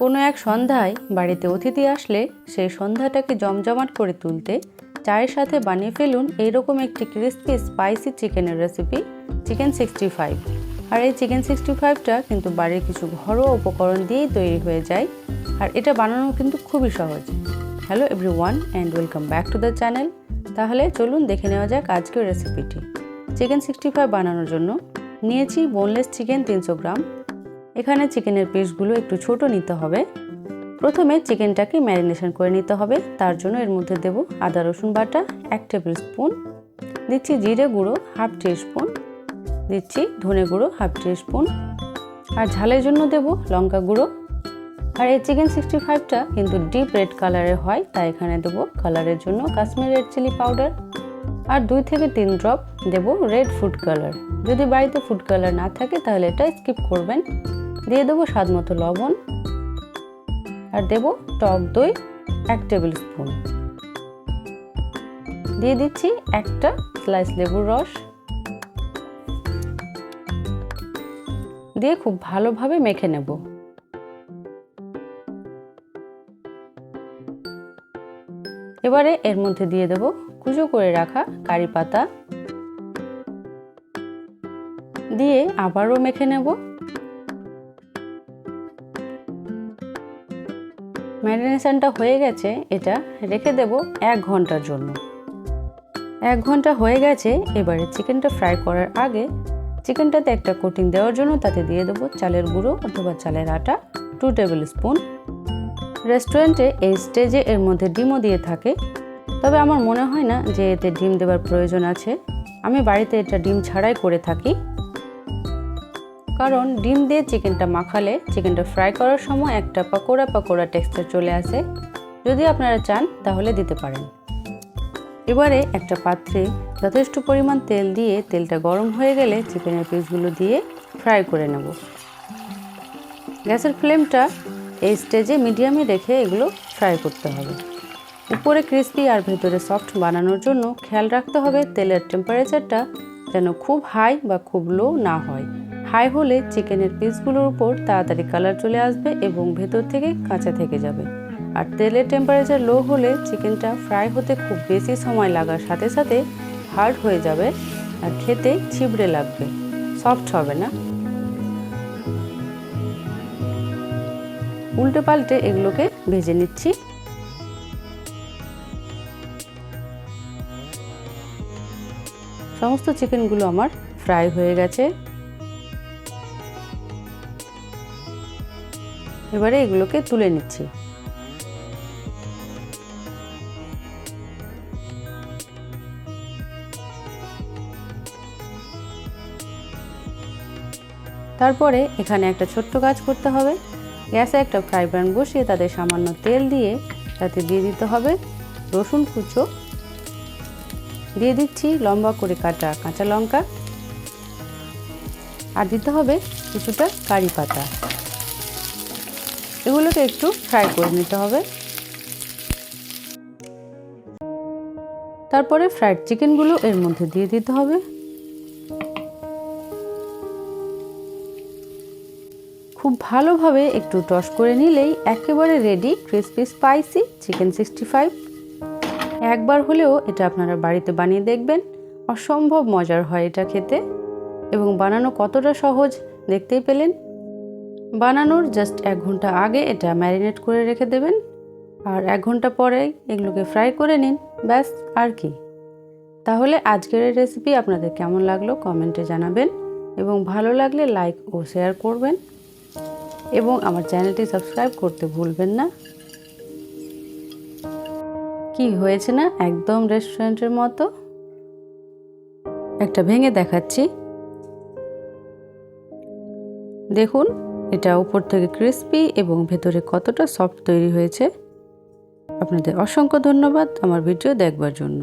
কোনো এক সন্ধ্যায় বাড়িতে অতিথি আসলে সেই সন্ধ্যাটাকে জমজমাট করে তুলতে চায়ের সাথে বানিয়ে ফেলুন এইরকম একটি ক্রিস্পি স্পাইসি চিকেনের রেসিপি চিকেন 65। আর এই চিকেন 65টা কিন্তু বাড়ির কিছু ঘরোয়া উপকরণ দিয়েই তৈরি হয়ে যায়, আর এটা বানানো কিন্তু খুবই সহজ। Hello everyone and welcome back to the channel. তাহলে চলুন দেখে নেওয়া যাক আজকের রেসিপিটি। চিকেন 65 বানানোর জন্য নিয়েছি বোনলেস চিকেন 300 গ্রাম। এখানে চিকেনের পিসগুলো একটু ছোট নিতে হবে। প্রথমে চিকেনটাকে ম্যারিনেশন করে নিতে হবে। তার জন্য এর মধ্যে দেব আদা রসুন বাটা 1 টেবিল স্পুন, দিচ্ছি জিরে গুঁড়ো 1/2 টিস্পুন, দিচ্ছি ধনে গুঁড়ো 1/2 টিস্পুন, আর ঝালের জন্য দেব লঙ্কা গুঁড়ো। আর এই চিকেন 65টা কিন্তু ডিপ রেড কালারের হয়, তাই এখানে দেব কালারের জন্য কাশ্মীরি রেড চিলি পাউডার, আর 2 থেকে 3 ড্রপ দেব রেড ফুড কালার। যদি বাড়িতে ফুড কালার না থাকে তাহলে এটা স্কিপ করবেন। দিয়ে দেবো স্বাদ মতো লবণ, আর দেব টক দই 1 টেবিল স্পুন, দিয়ে দিচ্ছি একটা স্লাইস লেবুর রস, দিয়ে খুব ভালোভাবে মেখে নেব। এবারে এর মধ্যে দিয়ে দেব কুচো করে রাখা কারি পাতা, দিয়ে আবারও মেখে নেব। ম্যারিনেশনটা হয়ে গেছে, এটা রেখে দেব 1 ঘন্টার জন্য। 1 ঘন্টা হয়ে গেছে। এবারে চিকেনটা ফ্রাই করার আগে চিকেনটাতে একটা কোটিং দেওয়ার জন্য তাতে দিয়ে দেব চালের গুঁড়ো অথবা চালের আটা 2 টেবিল স্পুন। রেস্টুরেন্টে এই স্টেজে এর মধ্যে ডিমও দিয়ে থাকে, তবে আমার মনে হয় না যে এতে ডিম দেওয়ার প্রয়োজন আছে। আমি বাড়িতে এটা ডিম ছাড়াই করে থাকি, কারণ ডিম দিয়ে চিকেনটা মাখালে চিকেনটা ফ্রাই করার সময় একটা পাকোড়া পাকোড়া টেক্সচার চলে আসে। যদি আপনারা চান তাহলে দিতে পারেন। এবারে একটা পাত্রে যথেষ্ট পরিমাণ তেল দিয়ে তেলটা গরম হয়ে গেলে চিকেনের পিসগুলো দিয়ে ফ্রাই করে নেব। গ্যাসের ফ্লেমটা এই স্টেজে মিডিয়ামে রেখে এগুলো ফ্রাই করতে হবে। উপরে ক্রিস্পি আর ভেতরে সফট বানানোর জন্য খেয়াল রাখতে হবে তেলের টেম্পারেচারটা যেন খুব হাই বা খুব লো না হয়। হাই হলে চিকেনের পিসগুলোর উপর তাড়াতাড়ি কালার চলে আসবে এবং ভেতর থেকে কাঁচা থেকে যাবে, আর তেলের টেম্পারেচার লো হলে চিকেনটা ফ্রাই হতে খুব বেশি সময় লাগার সাথে সাথে হার্ড হয়ে যাবে আর খেতে ছিবড়ে লাগবে, সফট হবে না। উল্টে পাল্টে এগুলোকে ভেজে নিচ্ছি। সমস্ত চিকেনগুলো আমার ফ্রাই হয়ে গেছে। এবারে এগুলোকে তুলে নিচ্ছি। তারপরে এখানে একটা ছোট্ট কাজ করতে হবে। গ্যাসে একটা ফ্রাই প্যান বসিয়ে তাতে সামান্য তেল দিয়ে তাতে দিয়ে দিতে হবে রসুন কুচো, দিয়ে দিচ্ছি লম্বা করে কাটা কাঁচা লঙ্কা, আর দিতে হবে কিছুটা কারি পাতা। এগুলোকে একটু ফ্রাই করে নিতে হবে। তারপরে ফ্রাইড চিকেনগুলো এর মধ্যে দিয়ে দিতে হবে। খুব ভালোভাবে একটু টস করে নিলেই একেবারে রেডি ক্রিস্পি স্পাইসি চিকেন 65। একবার হলেও এটা আপনারা বাড়িতে বানিয়ে দেখবেন, অসম্ভব মজার হয় এটা খেতে, এবং বানানো কতটা সহজ দেখতেই পেলেন। বানানোর জাস্ট 1 ঘন্টা আগে এটা ম্যারিনেট করে রেখে দেবেন, আর 1 ঘন্টা পরেই এগুলোকে ফ্রাই করে নিন, ব্যাস আর কি। তাহলে আজকের এই রেসিপি আপনাদের কেমন লাগলো কমেন্টে জানাবেন, এবং ভালো লাগলে লাইক ও শেয়ার করবেন, এবং আমার চ্যানেলটি সাবস্ক্রাইব করতে ভুলবেন না। কি হয়েছে না একদম রেস্টুরেন্টের মতো? একটা ভেঙে দেখাচ্ছি, দেখুন এটা উপর থেকে ক্রিস্পি এবং ভেতরে কতটা সফট তৈরি হয়েছে। আপনাদের অসংখ্য ধন্যবাদ আমার ভিডিও দেখবার জন্য।